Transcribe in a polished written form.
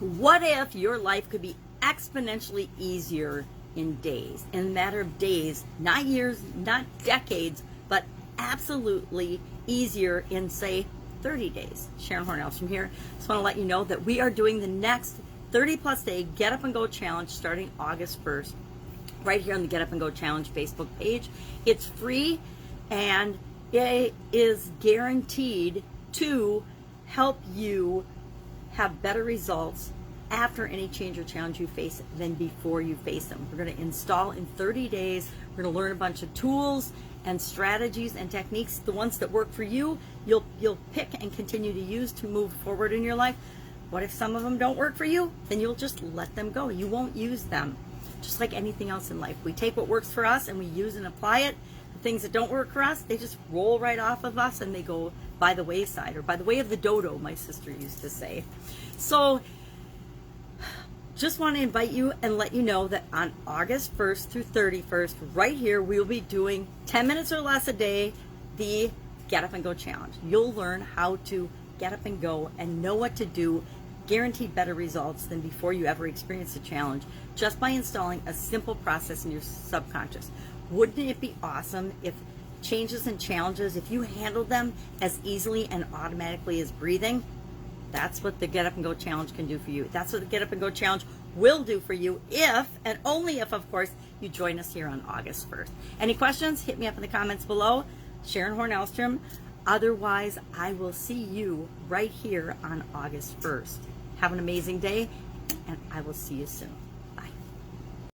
What if your life could be exponentially easier in days, in a matter of days, not years, not decades, but absolutely easier in, say, 30 days? Sharon Horne-Ellstrom here. Just want to let you know that we are doing the next 30 plus day Get Up and Go challenge starting August 1st, right here on the Get Up and Go Challenge Facebook page. It's free and it is guaranteed to help you have better results after any change or challenge you face than before you face them. We're going to install in 30 days. We're going to learn a bunch of tools and strategies and techniques. The ones that work for you, you'll pick and continue to use to move forward in your life. What if some of them don't work for you? Then you'll just let them go. You won't use them. Just like anything else in life, we take what works for us and we use and apply it. The things that don't work for us, they just roll right off of us and they go by the wayside, or by the way of the dodo, my sister used to say. So just want to invite you and let you know that on August 1st through 31st, right here, we will be doing 10 minutes or less a day, the Get Up and Go Challenge. You'll learn how to get up and go and know what to do, guaranteed better results than before you ever experienced a challenge, just by installing a simple process in your subconscious. Wouldn't it be awesome if changes and challenges, if you handled them as easily and automatically as breathing? That's what the Get Up and Go Challenge can do for you. That's what the Get Up and Go Challenge will do for you if, and only if, of course, you join us here on August 1st. Any questions? Hit me up in the comments below. Sharon Horne-Ellstrom. Otherwise, I will see you right here on August 1st. Have an amazing day, and I will see you soon.